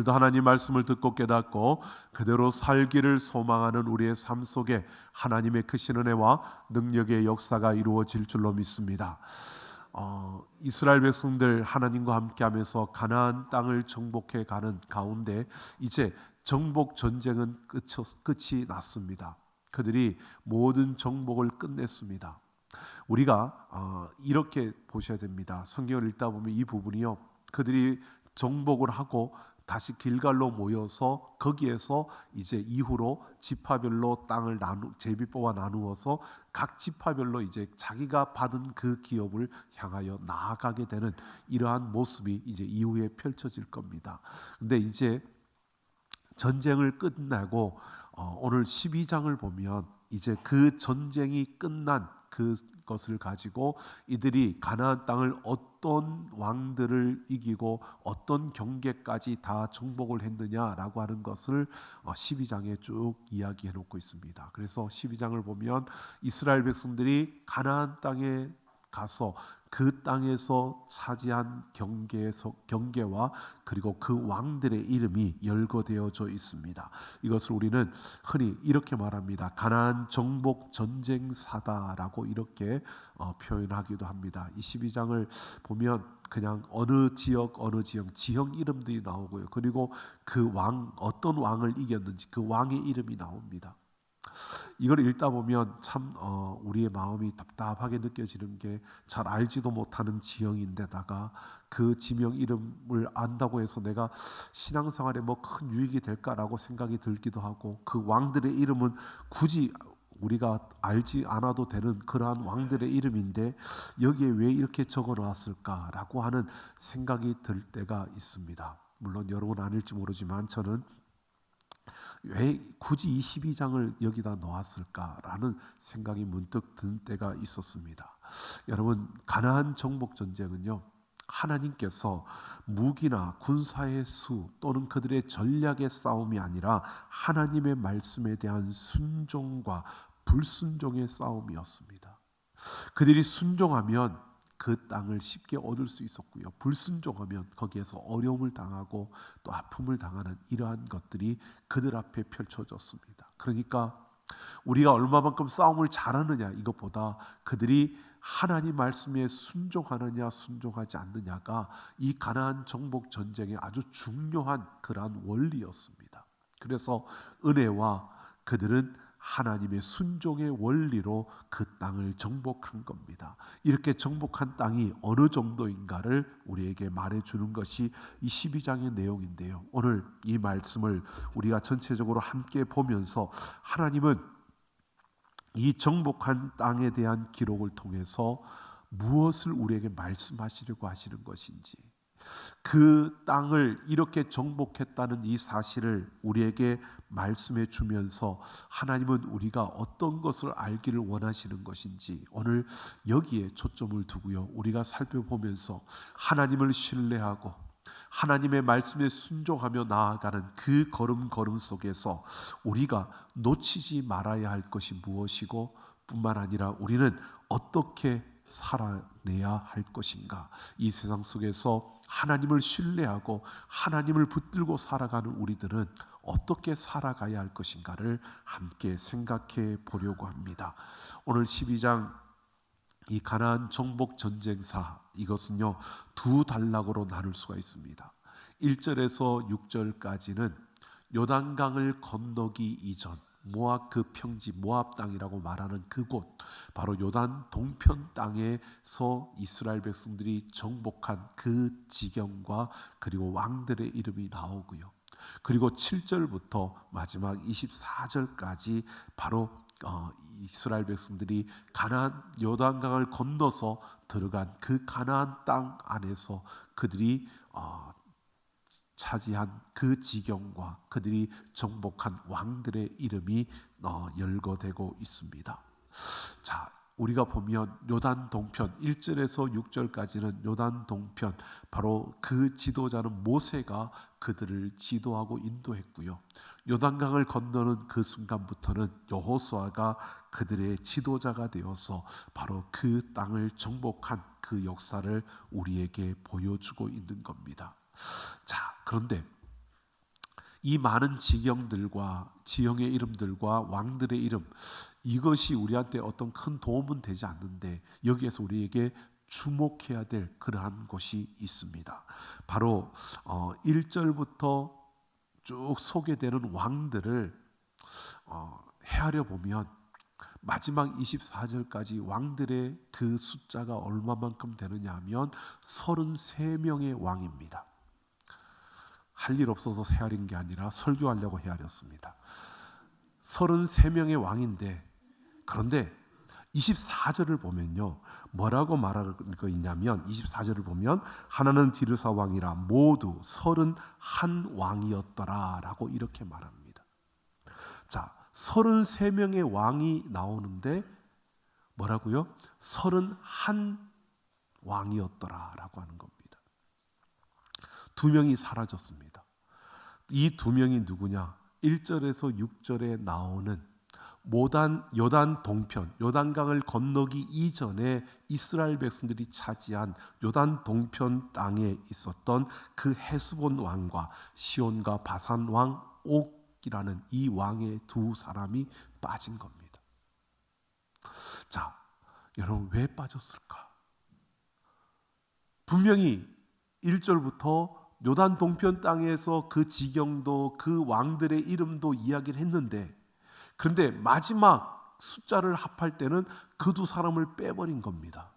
오늘도 하나님 말씀을 듣고 깨닫고 그대로 살기를 소망하는 우리의 삶 속에 하나님의 크신 은혜와 능력의 역사가 이루어질 줄로 믿습니다. 이스라엘 백성들 하나님과 함께하면서 가나안 땅을 정복해 가는 가운데 이제 정복 전쟁은 끝이 났습니다. 그들이 모든 정복을 끝냈습니다. 우리가 이렇게 보셔야 됩니다. 성경을 읽다 보면 이 부분이요, 그들이 정복을 하고 다시 길갈로 모여서 거기에서 이제 이후로 지파별로 땅을 제비 뽑아 나누어서 각 지파별로 이제 자기가 받은 그 기업을 향하여 나아가게 되는 이러한 모습이 이제 이후에 펼쳐질 겁니다. 근데 이제 전쟁을 끝내고 오늘 12장을 보면 이제 그 전쟁이 끝난 그것을 가지고 이들이 가나안 땅을 어떤 왕들을 이기고 어떤 경계까지 다 정복을 했느냐라고 하는 것을 12장에 쭉 이야기해 놓고 있습니다. 그래서 12장을 보면 이스라엘 백성들이 가나안 땅에 가서 그 땅에서 차지한 경계와 그리고 그 왕들의 이름이 열거되어져 있습니다. 이것을 우리는 흔히 이렇게 말합니다. 가나안 정복 전쟁사다라고 이렇게 표현하기도 합니다. 이 12장을 보면 그냥 어느 지역 지형 이름들이 나오고요. 그리고 그 왕, 어떤 왕을 이겼는지 그 왕의 이름이 나옵니다. 이걸 읽다 보면 참 우리의 마음이 답답하게 느껴지는 게, 잘 알지도 못하는 지형인데다가 그 지명 이름을 안다고 해서 내가 신앙생활에 뭐 큰 유익이 될까라고 생각이 들기도 하고, 그 왕들의 이름은 굳이 우리가 알지 않아도 되는 그러한 왕들의 이름인데 여기에 왜 이렇게 적어 놨을까라고 하는 생각이 들 때가 있습니다. 물론 여러분 아닐지 모르지만 저는 왜 굳이 이 12장을 여기다 놓았을까라는 생각이 문득 든 때가 있었습니다. 여러분, 가나안 정복 전쟁은요, 하나님께서 무기나 군사의 수 또는 그들의 전략의 싸움이 아니라 하나님의 말씀에 대한 순종과 불순종의 싸움이었습니다. 그들이 순종하면 그 땅을 쉽게 얻을 수 있었고요, 불순종하면 거기에서 어려움을 당하고 또 아픔을 당하는 이러한 것들이 그들 앞에 펼쳐졌습니다. 그러니까 우리가 얼마만큼 싸움을 잘하느냐 이것보다 그들이 하나님 말씀에 순종하느냐 순종하지 않느냐가 이 가나안 정복 전쟁의 아주 중요한 그러한 원리였습니다. 그래서 은혜와 그들은 하나님의 순종의 원리로 그 땅을 정복한 겁니다. 이렇게 정복한 땅이 어느 정도인가를 우리에게 말해주는 것이 이 12장의 내용인데요, 오늘 이 말씀을 우리가 전체적으로 함께 보면서 하나님은 이 정복한 땅에 대한 기록을 통해서 무엇을 우리에게 말씀하시려고 하시는 것인지, 그 땅을 이렇게 정복했다는 이 사실을 우리에게 말씀해 주면서 하나님은 우리가 어떤 것을 알기를 원하시는 것인지 오늘 여기에 초점을 두고요, 우리가 살펴보면서 하나님을 신뢰하고 하나님의 말씀에 순종하며 나아가는 그 걸음 속에서 우리가 놓치지 말아야 할 것이 무엇이고, 뿐만 아니라 우리는 어떻게 살아내야 할 것인가, 이 세상 속에서 하나님을 신뢰하고 하나님을 붙들고 살아가는 우리들은 어떻게 살아가야 할 것인가를 함께 생각해 보려고 합니다. 오늘 12장 이 가나안 정복 전쟁사, 이것은요 두 단락으로 나눌 수가 있습니다. 1절에서 6절까지는 요단강을 건너기 이전 모압 그 평지, 모압 땅이라고 말하는 그곳, 바로 요단 동편 땅에서 이스라엘 백성들이 정복한 그 지경과 그리고 왕들의 이름이 나오고요, 그리고 7절부터 마지막 24절까지 바로 이스라엘 백성들이 가나안 요단강을 건너서 들어간 그 가나안 땅 안에서 그들이 차지한 그 지경과 그들이 정복한 왕들의 이름이 열거되고 있습니다. 자, 우리가 보면 요단 동편 1절에서 6절까지는 요단 동편, 바로 그 지도자는 모세가 그들을 지도하고 인도했고요, 요단강을 건너는 그 순간부터는 여호수아가 그들의 지도자가 되어서 바로 그 땅을 정복한 그 역사를 우리에게 보여주고 있는 겁니다. 자, 그런데 이 많은 지경들과 지형의 이름들과 왕들의 이름, 이것이 우리한테 어떤 큰 도움은 되지 않는데 여기에서 우리에게 주목해야 될 그러한 것이 있습니다. 바로 1절부터 쭉 소개되는 왕들을 헤아려 보면 마지막 24절까지 왕들의 그 숫자가 얼마만큼 되느냐 하면 33명의 왕입니다. 할 일 없어서 헤아린 게 아니라 설교하려고 헤아렸습니다. 33명의 왕인데, 그런데 24절을 보면요, 뭐라고 말하고 있냐면 24절을 보면 하나는 디르사 왕이라 모두 31왕이었더라 라고 이렇게 말합니다. 자, 33명의 왕이 나오는데 뭐라고요? 31왕이었더라 라고 하는 겁니다. 2명이 사라졌습니다. 이 2명이 누구냐? 1절에서 6절에 나오는 요단 동편, 요단강을 건너기 이전에 이스라엘 백성들이 차지한 요단 동편 땅에 있었던 그 헤스본 왕과 시온과 바산 왕 옥이라는 이 왕의 2 사람이 빠진 겁니다. 자, 여러분 왜 빠졌을까? 분명히 1절부터 요단 동편 땅에서 그 지경도 그 왕들의 이름도 이야기를 했는데, 그런데 마지막 숫자를 합할 때는 그 2 사람을 빼버린 겁니다.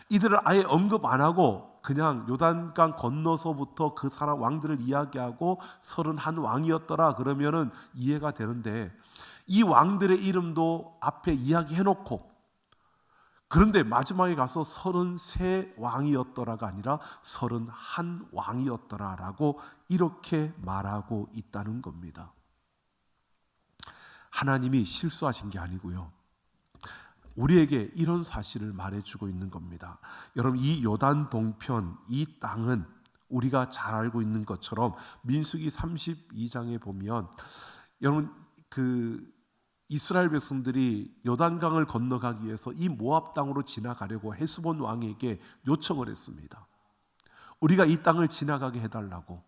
이들을 아예 언급 안 하고 그냥 요단강 건너서부터 그 사람 왕들을 이야기하고 31왕이었더라 그러면은 이해가 되는데, 이 왕들의 이름도 앞에 이야기해놓고 그런데 마지막에 가서 33왕이었더라가 아니라 31왕이었더라라고 이렇게 말하고 있다는 겁니다. 하나님이 실수하신 게 아니고요, 우리에게 이런 사실을 말해주고 있는 겁니다. 여러분, 이 요단 동편, 이 땅은 우리가 잘 알고 있는 것처럼 민수기 32장에 보면 여러분 이스라엘 백성들이 요단강을 건너가기 위해서 이 모압 땅으로 지나가려고 헤스본 왕에게 요청을 했습니다. 우리가 이 땅을 지나가게 해달라고.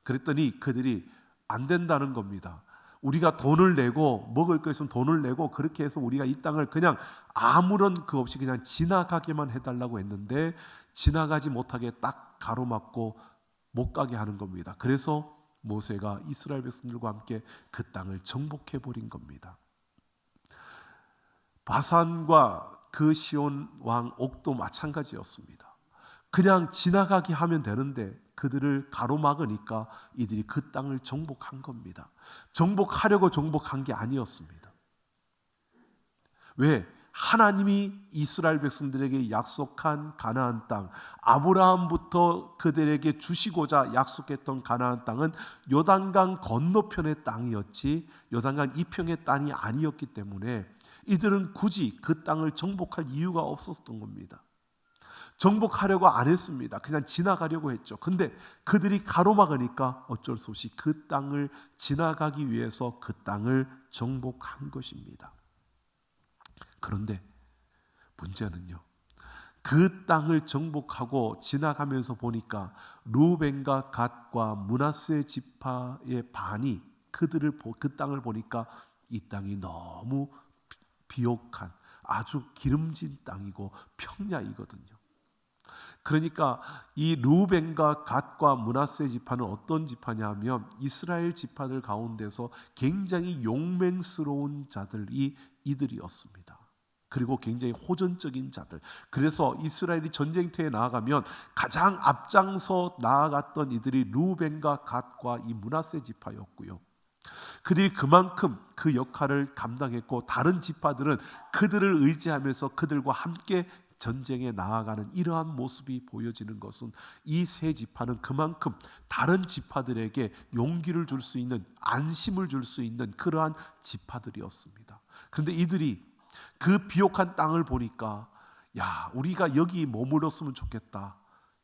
그랬더니 그들이 안 된다는 겁니다. 우리가 돈을 내고 먹을 거 있으면 돈을 내고 그렇게 해서 우리가 이 땅을 그냥 아무런 그 없이 그냥 지나가게만 해달라고 했는데 지나가지 못하게 딱 가로막고 못 가게 하는 겁니다. 그래서 모세가 이스라엘 백성들과 함께 그 땅을 정복해 버린 겁니다. 바산과 그 시온 왕 옥도 마찬가지였습니다. 그냥 지나가게 하면 되는데 그들을 가로막으니까 이들이 그 땅을 정복한 겁니다. 정복하려고 정복한 게 아니었습니다. 왜? 하나님이 이스라엘 백성들에게 약속한 가나안 땅, 아브라함부터 그들에게 주시고자 약속했던 가나안 땅은 요단강 건너편의 땅이었지 요단강 이편의 땅이 아니었기 때문에 이들은 굳이 그 땅을 정복할 이유가 없었던 겁니다. 정복하려고 안 했습니다. 그냥 지나가려고 했죠. 근데 그들이 가로막으니까 어쩔 수 없이 그 땅을 지나가기 위해서 그 땅을 정복한 것입니다. 그런데 문제는요, 그 땅을 정복하고 지나가면서 보니까 루벤과 갓과 므낫세 지파의 반이 그 땅을 보니까 이 땅이 너무 비옥한 아주 기름진 땅이고 평야이거든요. 그러니까 이 루벤과 갓과 므낫세 지파는 어떤 지파냐 하면 이스라엘 지파들 가운데서 굉장히 용맹스러운 자들이 이들이었습니다. 그리고 굉장히 호전적인 자들. 그래서 이스라엘이 전쟁터에 나아가면 가장 앞장서 나아갔던 이들이 루벤과 갓과 이 므낫세 지파였고요. 그들이 그만큼 그 역할을 감당했고 다른 지파들은 그들을 의지하면서 그들과 함께 전쟁에 나아가는 이러한 모습이 보여지는 것은 이 세 지파는 그만큼 다른 지파들에게 용기를 줄 수 있는, 안심을 줄 수 있는 그러한 지파들이었습니다. 그런데 이들이 그 비옥한 땅을 보니까 야, 우리가 여기 머물렀으면 좋겠다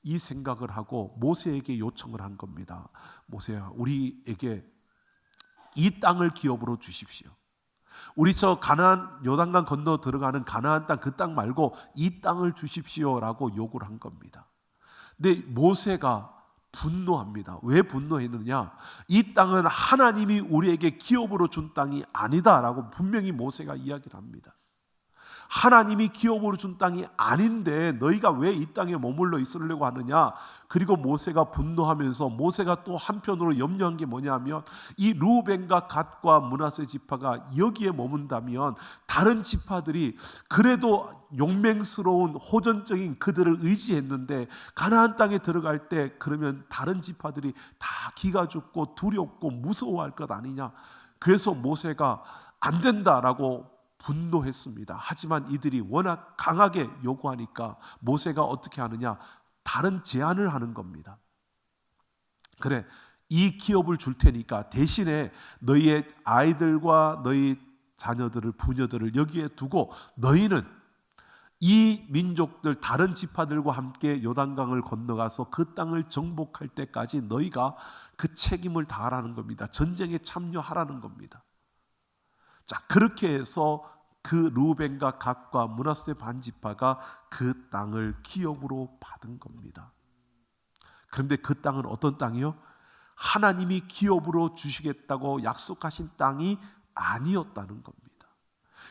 이 생각을 하고 모세에게 요청을 한 겁니다. 모세야, 우리에게 이 땅을 기업으로 주십시오. 우리 저 가나안 요단강 건너 들어가는 가나안 땅 그 땅 말고 이 땅을 주십시오라고 요구를 한 겁니다. 근데 모세가 분노합니다. 왜 분노했느냐? 이 땅은 하나님이 우리에게 기업으로 준 땅이 아니다라고 분명히 모세가 이야기를 합니다. 하나님이 기업으로 준 땅이 아닌데 너희가 왜 이 땅에 머물러 있으려고 하느냐? 그리고 모세가 분노하면서 모세가 또 한편으로 염려한 게 뭐냐면 이 루벤과 갓과 므낫세 지파가 여기에 머문다면 다른 지파들이 그래도 용맹스러운 호전적인 그들을 의지했는데 가나안 땅에 들어갈 때 그러면 다른 지파들이 다 기가 죽고 두렵고 무서워할 것 아니냐? 그래서 모세가 안 된다라고 분노했습니다. 하지만 이들이 워낙 강하게 요구하니까 모세가 어떻게 하느냐? 다른 제안을 하는 겁니다. 그래, 이 기업을 줄 테니까 대신에 너희의 아이들과 너희 자녀들을, 부녀들을 여기에 두고 너희는 이 민족들 다른 지파들과 함께 요단강을 건너가서 그 땅을 정복할 때까지 너희가 그 책임을 다하라는 겁니다. 전쟁에 참여하라는 겁니다. 자, 그렇게 해서 그 루벤과 갓과 므낫세 반지파가 그 땅을 기업으로 받은 겁니다. 그런데 그 땅은 어떤 땅이요? 하나님이 기업으로 주시겠다고 약속하신 땅이 아니었다는 겁니다.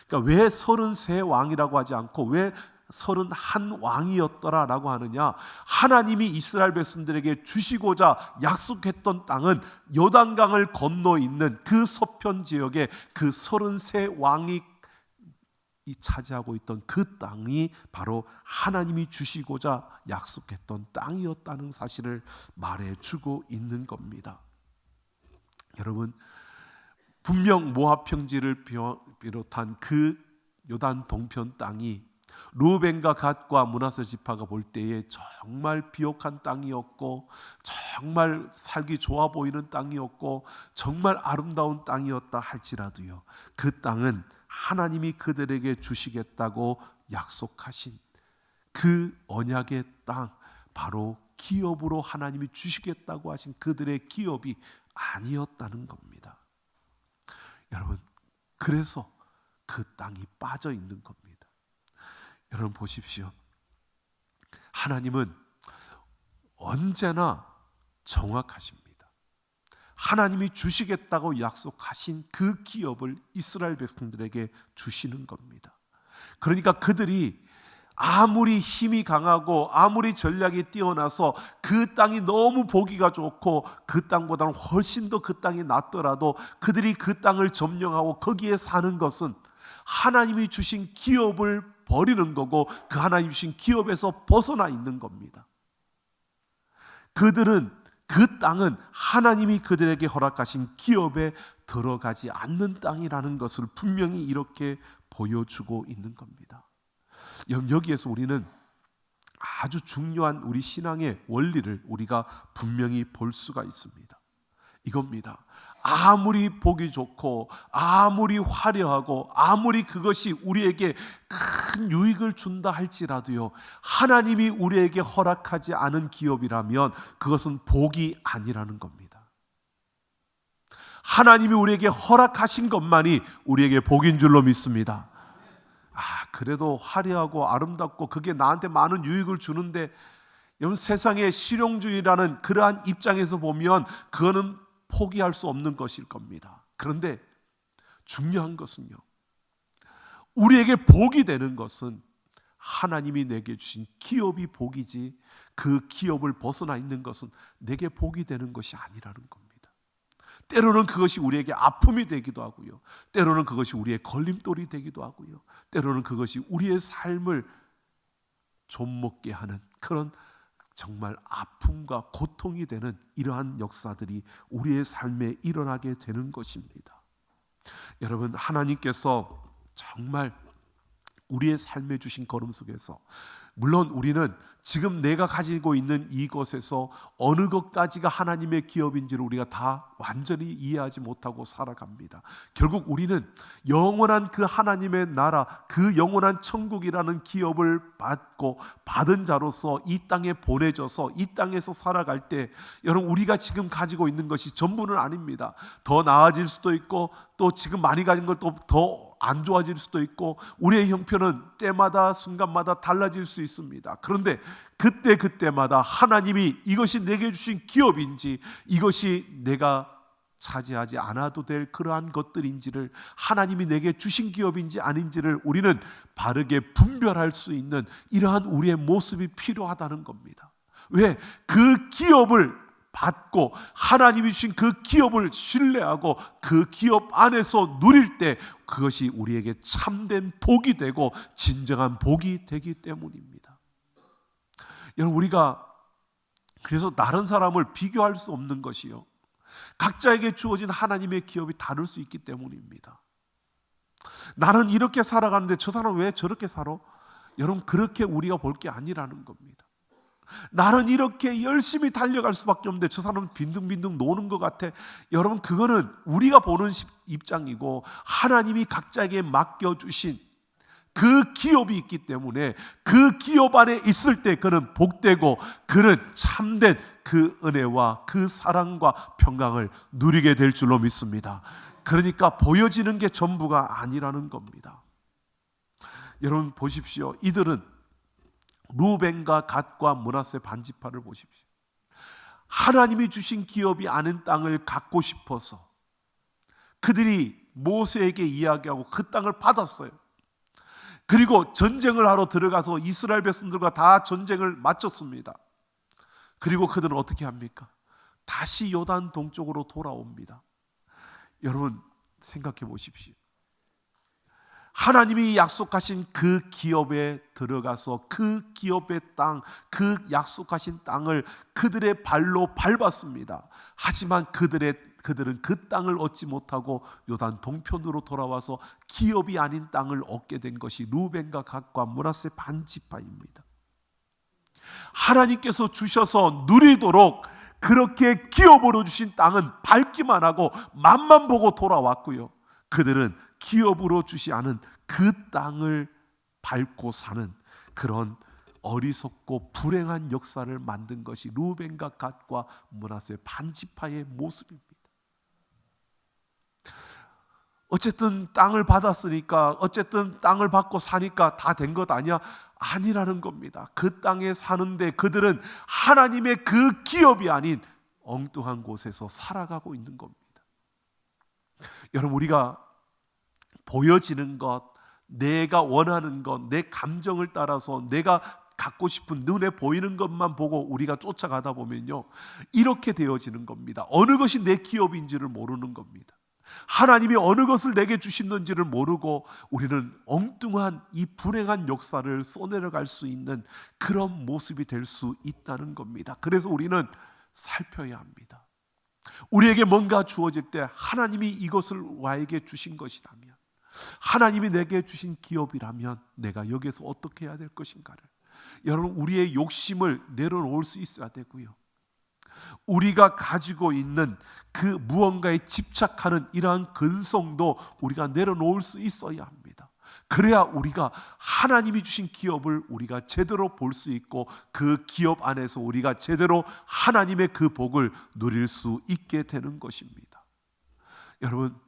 그러니까 왜 33왕이라고 하지 않고 왜 31왕이었더라라고 하느냐? 하나님이 이스라엘 백성들에게 주시고자 약속했던 땅은 요단강을 건너 있는 그 서편 지역에 그 33왕이 차지하고 있던 그 땅이 바로 하나님이 주시고자 약속했던 땅이었다는 사실을 말해주고 있는 겁니다. 여러분, 분명 모압 평지를 비롯한 그 요단 동편 땅이 루벤과 갓과 므낫세 지파가 볼 때에 정말 비옥한 땅이었고 정말 살기 좋아 보이는 땅이었고 정말 아름다운 땅이었다 할지라도요, 그 땅은 하나님이 그들에게 주시겠다고 약속하신 그 언약의 땅, 바로 기업으로 하나님이 주시겠다고 하신 그들의 기업이 아니었다는 겁니다. 여러분, 그래서 그 땅이 빠져 있는 겁니다. 여러분 보십시오. 하나님은 언제나 정확하십니다. 하나님이 주시겠다고 약속하신 그 기업을 이스라엘 백성들에게 주시는 겁니다. 그러니까 그들이 아무리 힘이 강하고 아무리 전략이 뛰어나서 그 땅이 너무 보기가 좋고 그 땅보다는 훨씬 더 그 땅이 낫더라도 그들이 그 땅을 점령하고 거기에 사는 것은 하나님이 주신 기업을 버리는 거고 그 하나님 주신 기업에서 벗어나 있는 겁니다. 그들은 그 땅은 하나님이 그들에게 허락하신 기업에 들어가지 않는 땅이라는 것을 분명히 이렇게 보여주고 있는 겁니다. 여기에서 우리는 아주 중요한 우리 신앙의 원리를 우리가 분명히 볼 수가 있습니다. 이겁니다. 아무리 보기 좋고 아무리 화려하고 아무리 그것이 우리에게 큰 유익을 준다 할지라도요, 하나님이 우리에게 허락하지 않은 기업이라면 그것은 복이 아니라는 겁니다. 하나님이 우리에게 허락하신 것만이 우리에게 복인 줄로 믿습니다. 그래도 화려하고 아름답고 그게 나한테 많은 유익을 주는데, 여러분, 세상의 실용주의라는 그러한 입장에서 보면 그거는 포기할 수 없는 것일 겁니다. 그런데 중요한 것은요, 우리에게 복이 되는 것은 하나님이 내게 주신 기업이 복이지 그 기업을 벗어나 있는 것은 내게 복이 되는 것이 아니라는 겁니다. 때로는 그것이 우리에게 아픔이 되기도 하고요, 때로는 그것이 우리의 걸림돌이 되기도 하고요, 때로는 그것이 우리의 삶을 좀먹게 하는 그런 정말 아픔과 고통이 되는 이러한 역사들이 우리의 삶에 일어나게 되는 것입니다. 여러분, 하나님께서 정말 우리의 삶에 주신 걸음 속에서, 물론 우리는 지금 내가 가지고 있는 이것에서 어느 것까지가 하나님의 기업인지를 우리가 다 완전히 이해하지 못하고 살아갑니다. 결국 우리는 영원한 그 하나님의 나라, 그 영원한 천국이라는 기업을 받은 자로서 이 땅에 보내져서 이 땅에서 살아갈 때, 여러분, 우리가 지금 가지고 있는 것이 전부는 아닙니다. 더 나아질 수도 있고 또 지금 많이 가진 걸 또 더 안 좋아질 수도 있고 우리의 형편은 때마다 순간마다 달라질 수 있습니다. 그런데 그때마다 하나님이 이것이 내게 주신 기업인지 이것이 내가 차지하지 않아도 될 그러한 것들인지를, 하나님이 내게 주신 기업인지 아닌지를 우리는 바르게 분별할 수 있는 이러한 우리의 모습이 필요하다는 겁니다. 왜? 그 기업을 받고 하나님이 주신 그 기업을 신뢰하고 그 기업 안에서 누릴 때 그것이 우리에게 참된 복이 되고 진정한 복이 되기 때문입니다. 여러분, 우리가 그래서 다른 사람을 비교할 수 없는 것이요, 각자에게 주어진 하나님의 기업이 다를 수 있기 때문입니다. 나는 이렇게 살아가는데 저 사람은 왜 저렇게 살아? 여러분, 그렇게 우리가 볼 게 아니라는 겁니다. 나는 이렇게 열심히 달려갈 수밖에 없는데 저 사람은 빈둥빈둥 노는 것 같아. 여러분, 그거는 우리가 보는 입장이고 하나님이 각자에게 맡겨주신 그 기업이 있기 때문에 그 기업 안에 있을 때 그는 복되고 그는 참된 그 은혜와 그 사랑과 평강을 누리게 될 줄로 믿습니다. 그러니까 보여지는 게 전부가 아니라는 겁니다. 여러분 보십시오. 이들은 루벤과 갓과 므낫세 반지파를 보십시오. 하나님이 주신 기업이 아닌 땅을 갖고 싶어서 그들이 모세에게 이야기하고 그 땅을 받았어요. 그리고 전쟁을 하러 들어가서 이스라엘 백성들과 다 전쟁을 마쳤습니다. 그리고 그들은 어떻게 합니까? 다시 요단 동쪽으로 돌아옵니다. 여러분 생각해 보십시오. 하나님이 약속하신 그 기업에 들어가서 그 기업의 땅, 그 약속하신 땅을 그들의 발로 밟았습니다. 하지만 그들은 그 땅을 얻지 못하고 요단 동편으로 돌아와서 기업이 아닌 땅을 얻게 된 것이 루벤과 갓과 므낫세 반지파입니다. 하나님께서 주셔서 누리도록 그렇게 기업으로 주신 땅은 밟기만 하고 맛만 보고 돌아왔고요, 그들은 기업으로 주시 않은 그 땅을 밟고 사는 그런 어리석고 불행한 역사를 만든 것이 루벤과 갓과 므낫세 반지파의 모습입니다. 어쨌든 땅을 받았으니까, 어쨌든 땅을 받고 사니까 다 된 것 아니야? 아니라는 겁니다. 그 땅에 사는데 그들은 하나님의 그 기업이 아닌 엉뚱한 곳에서 살아가고 있는 겁니다. 여러분, 우리가 보여지는 것, 내가 원하는 것, 내 감정을 따라서 내가 갖고 싶은 눈에 보이는 것만 보고 우리가 쫓아가다 보면요, 이렇게 되어지는 겁니다. 어느 것이 내 기업인지를 모르는 겁니다. 하나님이 어느 것을 내게 주시는지를 모르고 우리는 엉뚱한 이 불행한 역사를 써내려갈 수 있는 그런 모습이 될 수 있다는 겁니다. 그래서 우리는 살펴야 합니다. 우리에게 뭔가 주어질 때 하나님이 이것을 나에게 주신 것이라면, 하나님이 내게 주신 기업이라면 내가 여기에서 어떻게 해야 될 것인가를, 여러분, 우리의 욕심을 내려놓을 수 있어야 되고요, 우리가 가지고 있는 그 무언가에 집착하는 이러한 근성도 우리가 내려놓을 수 있어야 합니다. 그래야 우리가 하나님이 주신 기업을 우리가 제대로 볼 수 있고 그 기업 안에서 우리가 제대로 하나님의 그 복을 누릴 수 있게 되는 것입니다. 여러분,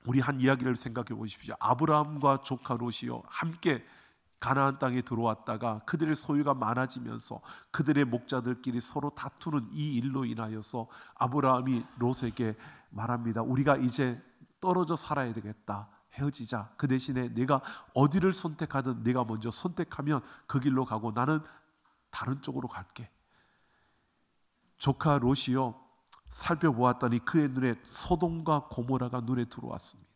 우리 한 이야기를 생각해 보십시오. 아브라함과 조카 롯이요, 함께 가나안 땅에 들어왔다가 그들의 소유가 많아지면서 그들의 목자들끼리 서로 다투는 이 일로 인하여서 아브라함이 롯에게 말합니다. 우리가 이제 떨어져 살아야 되겠다. 헤어지자. 그 대신에 내가 어디를 선택하든 내가 먼저 선택하면 그 길로 가고 나는 다른 쪽으로 갈게. 조카 롯이요, 살펴보았더니 그의 눈에 소돔과 고모라가 눈에 들어왔습니다.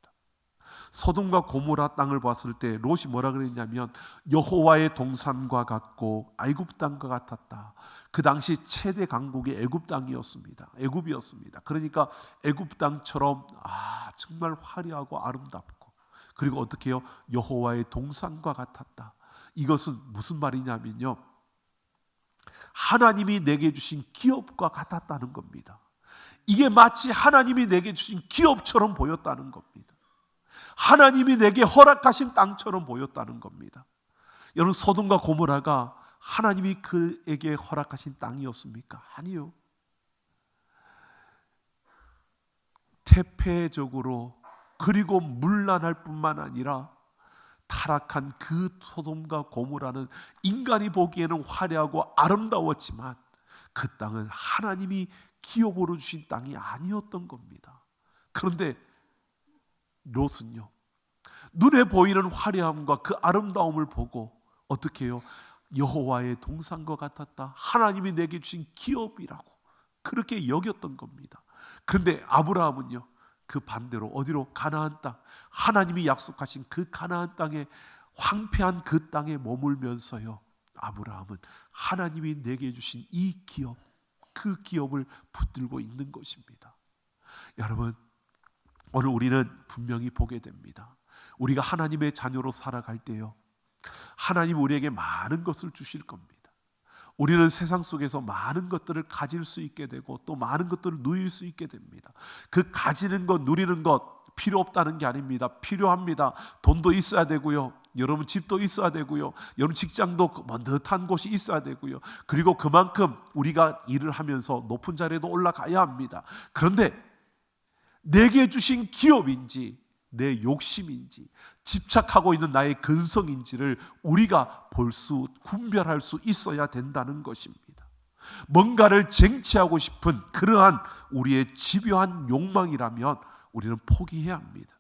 소돔과 고모라 땅을 봤을 때 롯이 뭐라 그랬냐면 여호와의 동산과 같고 애굽 땅과 같았다. 그 당시 최대 강국이 애굽 땅이었습니다. 애굽이었습니다. 그러니까 애굽 땅처럼 정말 화려하고 아름답고, 그리고 어떻게 해요? 여호와의 동산과 같았다. 이것은 무슨 말이냐면요, 하나님이 내게 주신 기업과 같았다는 겁니다. 이게 마치 하나님이 내게 주신 기업처럼 보였다는 겁니다. 하나님이 내게 허락하신 땅처럼 보였다는 겁니다. 여러분, 소돔과 고모라가 하나님이 그에게 허락하신 땅이었습니까? 아니요. 태폐적으로 그리고 문란할 뿐만 아니라 타락한 그 소돔과 고모라는 인간이 보기에는 화려하고 아름다웠지만 그 땅은 하나님이 기업으로 주신 땅이 아니었던 겁니다. 그런데 롯은요, 눈에 보이는 화려함과 그 아름다움을 보고 어떻게 해요? 여호와의 동산과 같았다, 하나님이 내게 주신 기업이라고 그렇게 여겼던 겁니다. 그런데 아브라함은요, 그 반대로 어디로? 가나안 땅, 하나님이 약속하신 그 가나안 땅에, 황폐한 그 땅에 머물면서요, 아브라함은 하나님이 내게 주신 이 기업, 그 기업을 붙들고 있는 것입니다. 여러분, 오늘 우리는 분명히 보게 됩니다. 우리가 하나님의 자녀로 살아갈 때요, 하나님 우리에게 많은 것을 주실 겁니다. 우리는 세상 속에서 많은 것들을 가질 수 있게 되고 또 많은 것들을 누릴 수 있게 됩니다. 그 가지는 것, 누리는 것 필요 없다는 게 아닙니다. 필요합니다. 돈도 있어야 되고요, 여러분 집도 있어야 되고요, 여러분 직장도 먼듯한 곳이 있어야 되고요, 그리고 그만큼 우리가 일을 하면서 높은 자리에도 올라가야 합니다. 그런데 내게 주신 기업인지 내 욕심인지 집착하고 있는 나의 근성인지를 우리가 분별할 수 있어야 된다는 것입니다. 뭔가를 쟁취하고 싶은 그러한 우리의 집요한 욕망이라면 우리는 포기해야 합니다.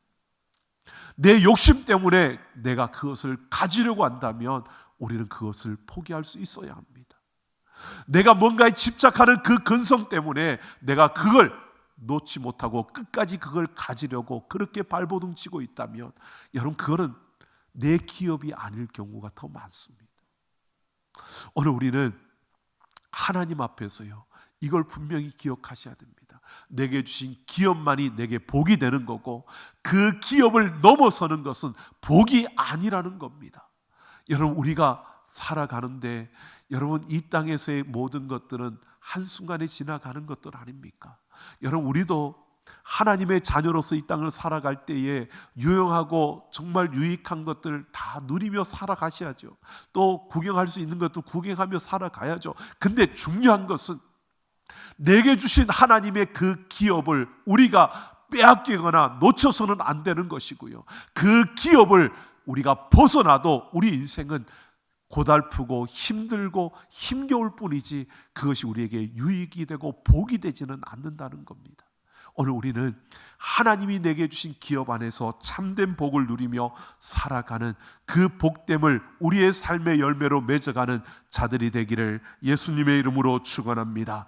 내 욕심 때문에 내가 그것을 가지려고 한다면 우리는 그것을 포기할 수 있어야 합니다. 내가 뭔가에 집착하는 그 근성 때문에 내가 그걸 놓지 못하고 끝까지 그걸 가지려고 그렇게 발버둥 치고 있다면 여러분, 그거는 내 기업이 아닐 경우가 더 많습니다. 오늘 우리는 하나님 앞에서요, 이걸 분명히 기억하셔야 됩니다. 내게 주신 기업만이 내게 복이 되는 거고 그 기업을 넘어서는 것은 복이 아니라는 겁니다. 여러분, 우리가 살아가는데 여러분, 이 땅에서의 모든 것들은 한순간에 지나가는 것들 아닙니까? 여러분, 우리도 하나님의 자녀로서 이 땅을 살아갈 때에 유용하고 정말 유익한 것들을 다 누리며 살아가셔야죠. 또 구경할 수 있는 것도 구경하며 살아가야죠. 근데 중요한 것은 내게 주신 하나님의 그 기업을 우리가 빼앗기거나 놓쳐서는 안 되는 것이고요, 그 기업을 우리가 벗어나도 우리 인생은 고달프고 힘들고 힘겨울 뿐이지 그것이 우리에게 유익이 되고 복이 되지는 않는다는 겁니다. 오늘 우리는 하나님이 내게 주신 기업 안에서 참된 복을 누리며 살아가는 그 복됨을 우리의 삶의 열매로 맺어가는 자들이 되기를 예수님의 이름으로 축원합니다.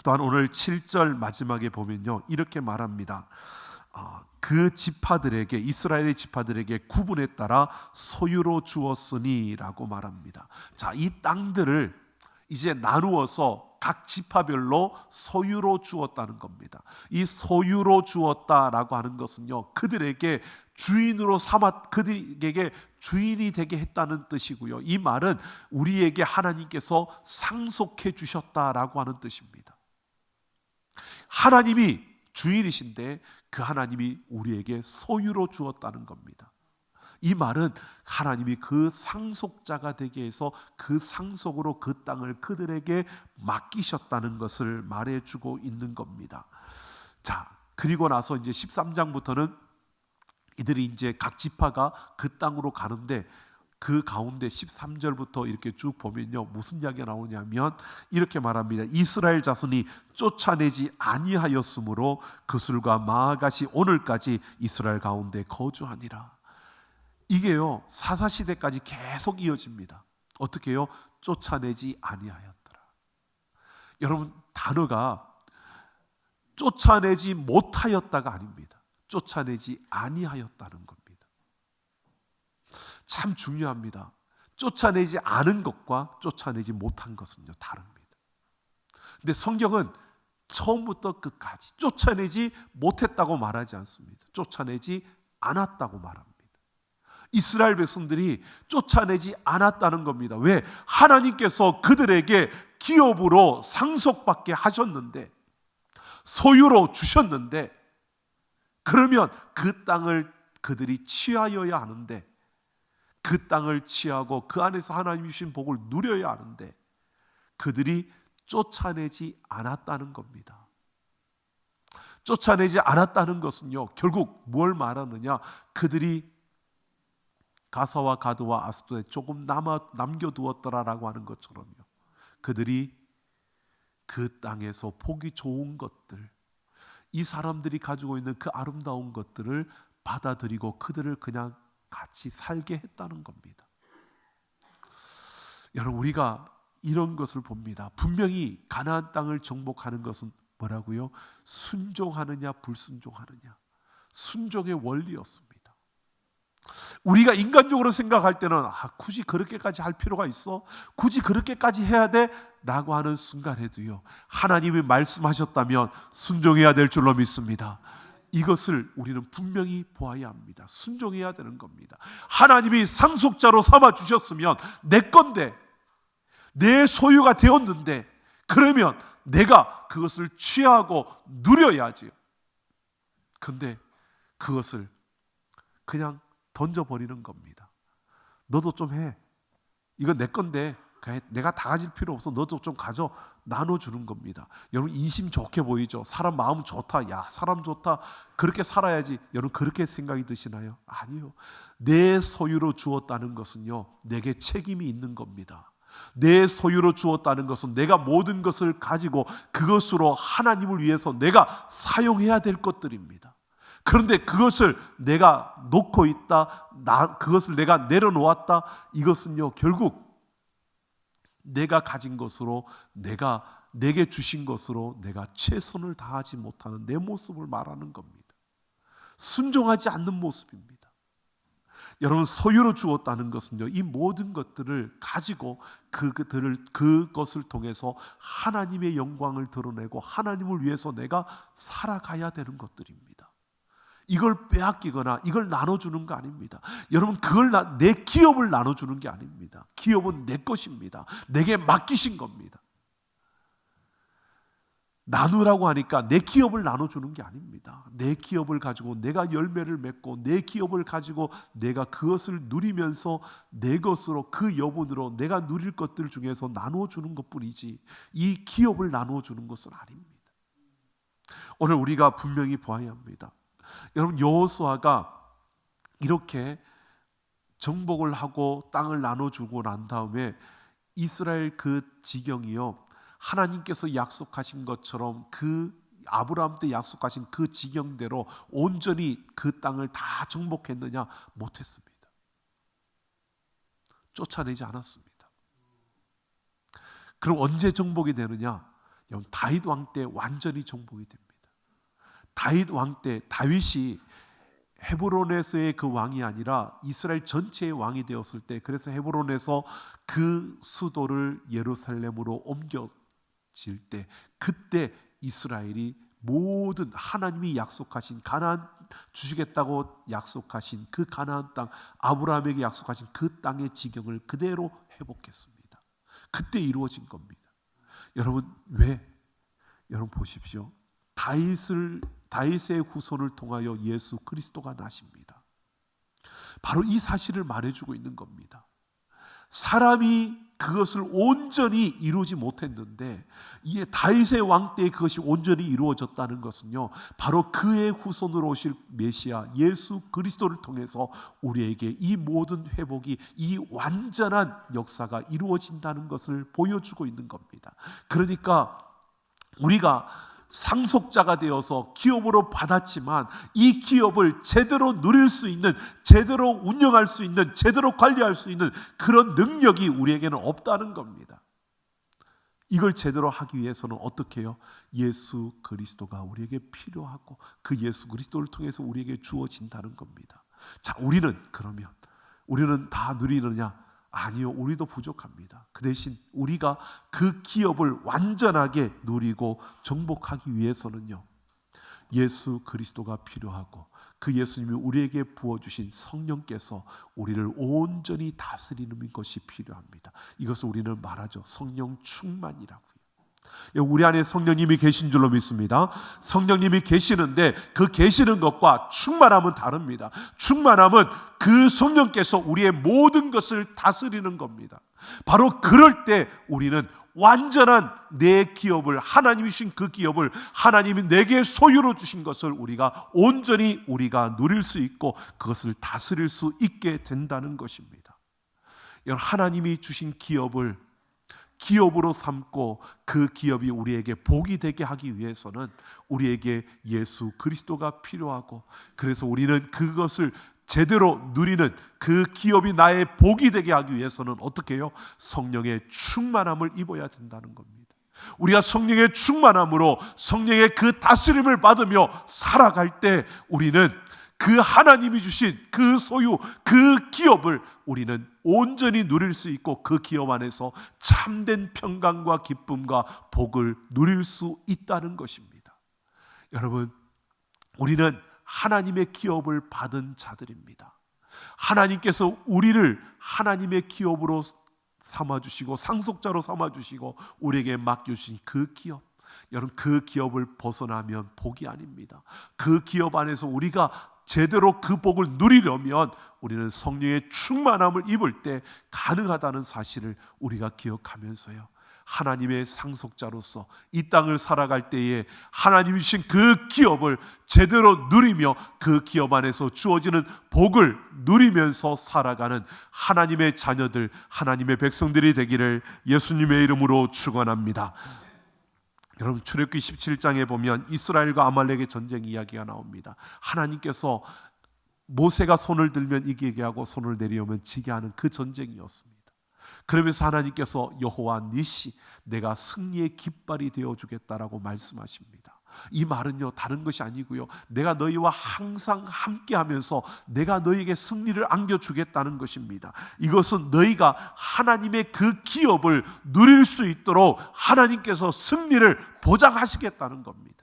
또한 오늘 7절 마지막에 보면요, 이렇게 말합니다. 그 지파들에게, 이스라엘의 지파들에게 구분에 따라 소유로 주었으니 라고 말합니다. 자, 이 땅들을 이제 나누어서 각 지파별로 소유로 주었다는 겁니다. 이 소유로 주었다라고 하는 것은요, 그들에게 주인으로 그들에게 주인이 되게 했다는 뜻이고요, 이 말은 우리에게 하나님께서 상속해 주셨다라고 하는 뜻입니다. 하나님이 주인이신데 그 하나님이 우리에게 소유로 주었다는 겁니다. 이 말은 하나님이 그 상속자가 되게 해서 그 상속으로 그 땅을 그들에게 맡기셨다는 것을 말해주고 있는 겁니다. 자, 그리고 나서 이제 13장부터는 이들이 이제 각 지파가 그 땅으로 가는데 그 가운데 13절부터 이렇게 쭉 보면요, 무슨 이야기가 나오냐면 이렇게 말합니다. 이스라엘 자손이 쫓아내지 아니하였으므로 그술과 마아갓이 오늘까지 이스라엘 가운데 거주하니라. 이게요, 사사시대까지 계속 이어집니다. 어떻게 해요? 쫓아내지 아니하였더라. 여러분, 단어가 쫓아내지 못하였다가 아닙니다. 쫓아내지 아니하였다는 겁니다. 참 중요합니다. 쫓아내지 않은 것과 쫓아내지 못한 것은요, 다릅니다. 근데 성경은 처음부터 끝까지 쫓아내지 못했다고 말하지 않습니다. 쫓아내지 않았다고 말합니다. 이스라엘 백성들이 쫓아내지 않았다는 겁니다. 왜? 하나님께서 그들에게 기업으로 상속받게 하셨는데, 소유로 주셨는데, 그러면 그 땅을 그들이 취하여야 하는데, 그 땅을 취하고 그 안에서 하나님이 주신 복을 누려야 하는데 그들이 쫓아내지 않았다는 겁니다. 쫓아내지 않았다는 것은요, 결국 뭘 말하느냐? 그들이 가사와 가드와 아스돗에 조금 남겨두었더라라고 하는 것처럼요, 그들이 그 땅에서 보기 좋은 것들, 이 사람들이 가지고 있는 그 아름다운 것들을 받아들이고 그들을 그냥 같이 살게 했다는 겁니다. 여러분, 우리가 이런 것을 봅니다. 분명히 가나안 땅을 정복하는 것은 뭐라고요? 순종하느냐 불순종하느냐, 순종의 원리였습니다. 우리가 인간적으로 생각할 때는 굳이 그렇게까지 할 필요가 있어? 굳이 그렇게까지 해야 돼? 라고 하는 순간에도요, 하나님이 말씀하셨다면 순종해야 될 줄로 믿습니다. 이것을 우리는 분명히 보아야 합니다. 순종해야 되는 겁니다. 하나님이 상속자로 삼아 주셨으면 내 건데, 내 소유가 되었는데, 그러면 내가 그것을 취하고 누려야지요. 근데 그것을 그냥 던져버리는 겁니다. 너도 좀 해. 이거 내 건데 내가 다 가질 필요 없어. 너도 좀 가져. 나눠주는 겁니다. 여러분, 인심 좋게 보이죠? 사람 마음 좋다. 야, 사람 좋다. 그렇게 살아야지. 여러분, 그렇게 생각이 드시나요? 아니요. 내 소유로 주었다는 것은요, 내게 책임이 있는 겁니다. 내 소유로 주었다는 것은 내가 모든 것을 가지고 그것으로 하나님을 위해서 내가 사용해야 될 것들입니다. 그런데 그것을 내가 놓고 있다, 그것을 내가 내려놓았다, 이것은요, 결국 내가 가진 것으로, 내게 주신 것으로 내가 최선을 다하지 못하는 내 모습을 말하는 겁니다. 순종하지 않는 모습입니다. 여러분, 소유로 주었다는 것은요, 이 모든 것들을 가지고 그것을 통해서 하나님의 영광을 드러내고 하나님을 위해서 내가 살아가야 되는 것들입니다. 이걸 빼앗기거나 이걸 나눠주는 거 아닙니다. 여러분, 내 기업을 나눠주는 게 아닙니다. 기업은 내 것입니다. 내게 맡기신 겁니다. 나누라고 하니까 내 기업을 나눠주는 게 아닙니다. 내 기업을 가지고 내가 열매를 맺고 내 기업을 가지고 내가 그것을 누리면서 내 것으로, 그 여분으로 내가 누릴 것들 중에서 나눠주는 것뿐이지, 이 기업을 나눠주는 것은 아닙니다. 오늘 우리가 분명히 보아야 합니다. 여러분, 여호수아가 이렇게 정복을 하고 땅을 나눠주고 난 다음에 이스라엘 그 지경이요, 하나님께서 약속하신 것처럼 그 아브라함 때 약속하신 그 지경대로 온전히 그 땅을 다 정복했느냐? 못했습니다. 쫓아내지 않았습니다. 그럼 언제 정복이 되느냐? 다윗 왕 때 완전히 정복이 됩니다. 다윗 왕 때, 다윗이 헤브론에서의 그 왕이 아니라 이스라엘 전체의 왕이 되었을 때, 그래서 헤브론에서 그 수도를 예루살렘으로 옮겨질 때, 그때 이스라엘이 모든 하나님이 약속하신 가나안 주시겠다고 약속하신 그 가나안 땅, 아브라함에게 약속하신 그 땅의 지경을 그대로 회복했습니다. 그때 이루어진 겁니다. 여러분, 왜? 여러분 보십시오. 다윗의 후손을 통하여 예수 그리스도가 나십니다. 바로 이 사실을 말해주고 있는 겁니다. 사람이 그것을 온전히 이루지 못했는데, 이 다윗의 왕 때 그것이 온전히 이루어졌다는 것은요, 바로 그의 후손으로 오실 메시아 예수 그리스도를 통해서 우리에게 이 모든 회복이, 이 완전한 역사가 이루어진다는 것을 보여주고 있는 겁니다. 그러니까 우리가 상속자가 되어서 기업으로 받았지만 이 기업을 제대로 누릴 수 있는, 제대로 운영할 수 있는, 제대로 관리할 수 있는 그런 능력이 우리에게는 없다는 겁니다. 이걸 제대로 하기 위해서는 어떻게 해요? 예수 그리스도가 우리에게 필요하고 그 예수 그리스도를 통해서 우리에게 주어진다는 겁니다. 자, 우리는 다 누리느냐? 아니요, 우리도 부족합니다. 그 대신 우리가 그 기업을 완전하게 누리고 정복하기 위해서는요, 예수 그리스도가 필요하고 그 예수님이 우리에게 부어주신 성령께서 우리를 온전히 다스리는 것이 필요합니다. 이것을 우리는 말하죠, 성령 충만이라고요. 우리 안에 성령님이 계신 줄로 믿습니다. 성령님이 계시는데 그 계시는 것과 충만함은 다릅니다. 충만함은 그 성령께서 우리의 모든 것을 다스리는 겁니다. 바로 그럴 때 우리는 완전한 내 기업을, 하나님이 주신 그 기업을 하나님이 내게 소유로 주신 것을 우리가 온전히 우리가 누릴 수 있고 그것을 다스릴 수 있게 된다는 것입니다. 여러분, 하나님이 주신 기업을 기업으로 삼고 그 기업이 우리에게 복이 되게 하기 위해서는 우리에게 예수 그리스도가 필요하고, 그래서 우리는 그것을 제대로 누리는 그 기업이 나의 복이 되게 하기 위해서는 어떻게 해요? 성령의 충만함을 입어야 된다는 겁니다. 우리가 성령의 충만함으로 성령의 그 다스림을 받으며 살아갈 때 우리는 그 하나님이 주신 그 소유, 그 기업을 우리는 온전히 누릴 수 있고 그 기업 안에서 참된 평강과 기쁨과 복을 누릴 수 있다는 것입니다. 여러분, 우리는 하나님의 기업을 받은 자들입니다. 하나님께서 우리를 하나님의 기업으로 삼아주시고 상속자로 삼아주시고 우리에게 맡겨주신 그 기업, 여러분, 그 기업을 벗어나면 복이 아닙니다. 그 기업 안에서 우리가 제대로 그 복을 누리려면 우리는 성령의 충만함을 입을 때 가능하다는 사실을 우리가 기억하면서요, 하나님의 상속자로서 이 땅을 살아갈 때에 하나님이 주신 그 기업을 제대로 누리며 그 기업 안에서 주어지는 복을 누리면서 살아가는 하나님의 자녀들, 하나님의 백성들이 되기를 예수님의 이름으로 축원합니다. 여러분, 출애굽기 17장에 보면 이스라엘과 아말렉의 전쟁 이야기가 나옵니다. 하나님께서 모세가 손을 들면 이기게 하고 손을 내려오면 지게 하는 그 전쟁이었습니다. 그러면서 하나님께서 여호와 니시, 내가 승리의 깃발이 되어주겠다라고 말씀하십니다. 이 말은요, 다른 것이 아니고요, 내가 너희와 항상 함께하면서 내가 너희에게 승리를 안겨주겠다는 것입니다. 이것은 너희가 하나님의 그 기업을 누릴 수 있도록 하나님께서 승리를 보장하시겠다는 겁니다.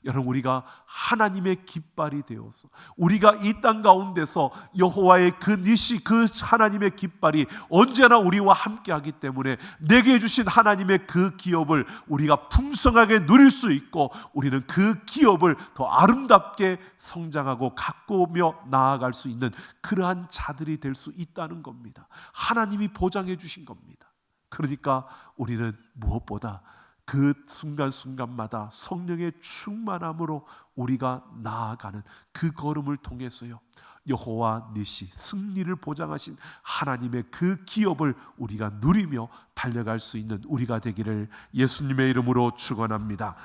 여러분, 우리가 하나님의 깃발이 되어서 우리가 이 땅 가운데서 여호와의 그 니시, 그 하나님의 깃발이 언제나 우리와 함께하기 때문에 내게 주신 하나님의 그 기업을 우리가 풍성하게 누릴 수 있고 우리는 그 기업을 더 아름답게 성장하고 가꾸며 나아갈 수 있는 그러한 자들이 될 수 있다는 겁니다. 하나님이 보장해 주신 겁니다. 그러니까 우리는 무엇보다 그 순간순간마다 성령의 충만함으로 우리가 나아가는 그 걸음을 통해서요, 여호와 니시, 승리를 보장하신 하나님의 그 기업을 우리가 누리며 달려갈 수 있는 우리가 되기를 예수님의 이름으로 축원합니다.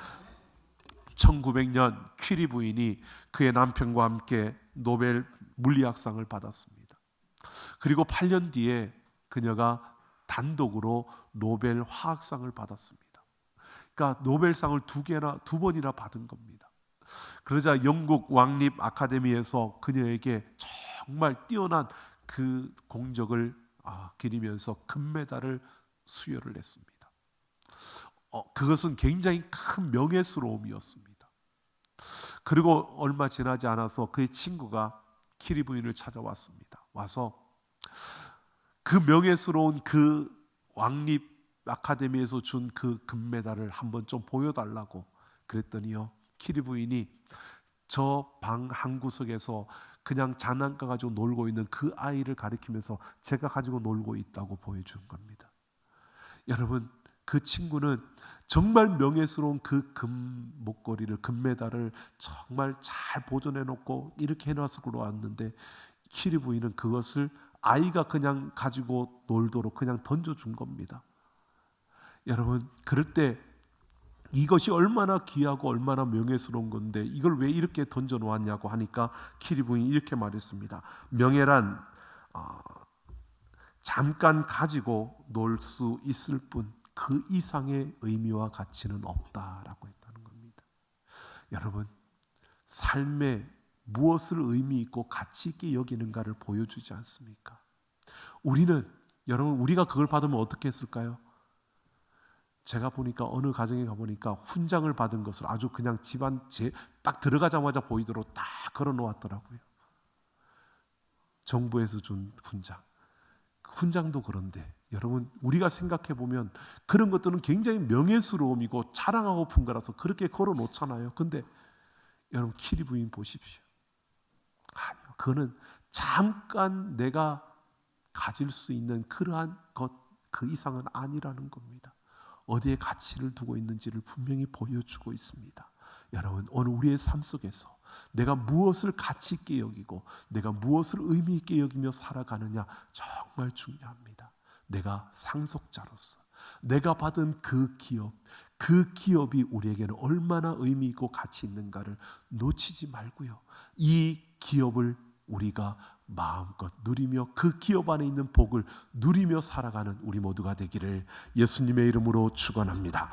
1900년 퀴리 부인이 그의 남편과 함께 노벨 물리학상을 받았습니다. 그리고 8년 뒤에 그녀가 단독으로 노벨 화학상을 받았습니다. 그러니까 노벨상을 두 번이나 받은 겁니다. 그러자 영국 왕립 아카데미에서 그녀에게 정말 뛰어난 그 공적을 기리면서 금메달을 수여를 했습니다. 그것은 굉장히 큰 명예스러움이었습니다. 그리고 얼마 지나지 않아서 그의 친구가 키리 부인을 찾아왔습니다. 와서 그 명예스러운 그 왕립 아카데미에서 준 그 금메달을 한번 좀 보여달라고 그랬더니요, 키리 부인이 저 방 한 구석에서 그냥 장난감 가지고 놀고 있는 그 아이를 가리키면서 제가 가지고 놀고 있다고 보여준 겁니다. 여러분, 그 친구는 정말 명예스러운 그 금 목걸이를, 금메달을 정말 잘 보존해 놓고 이렇게 해놔서 그러왔는데 키리 부인은 그것을 아이가 그냥 가지고 놀도록 그냥 던져준 겁니다. 여러분, 그럴 때 이것이 얼마나 귀하고 얼마나 명예스러운 건데 이걸 왜 이렇게 던져 놓았냐고 하니까 키리 부인이 이렇게 말했습니다. 명예란 잠깐 가지고 놀 수 있을 뿐 그 이상의 의미와 가치는 없다라고 했다는 겁니다. 여러분, 삶에 무엇을 의미 있고 가치 있게 여기는가를 보여주지 않습니까? 여러분, 우리가 그걸 받으면 어떻게 했을까요? 제가 보니까 어느 가정에 가보니까 훈장을 받은 것을 아주 그냥 집안 딱 들어가자마자 보이도록 딱 걸어 놓았더라고요. 정부에서 준 훈장. 훈장도 그런데 여러분, 우리가 생각해 보면 그런 것들은 굉장히 명예스러움이고 자랑하고 픈 거라서 그렇게 걸어 놓잖아요. 근데 여러분, 키리 부인 보십시오. 아니요, 그거는 잠깐 내가 가질 수 있는 그러한 것, 그 이상은 아니라는 겁니다. 어디에 가치를 두고 있는지를 분명히 보여주고 있습니다. 여러분, 오늘 우리의 삶 속에서 내가 무엇을 가치 있게 여기고 내가 무엇을 의미 있게 여기며 살아가느냐 정말 중요합니다. 내가 상속자로서 내가 받은 그 기업이 우리에게는 얼마나 의미 있고 가치 있는가를 놓치지 말고요. 이 기업을 우리가 마음껏 누리며 그 기업 안에 있는 복을 누리며 살아가는 우리 모두가 되기를 예수님의 이름으로 축원합니다.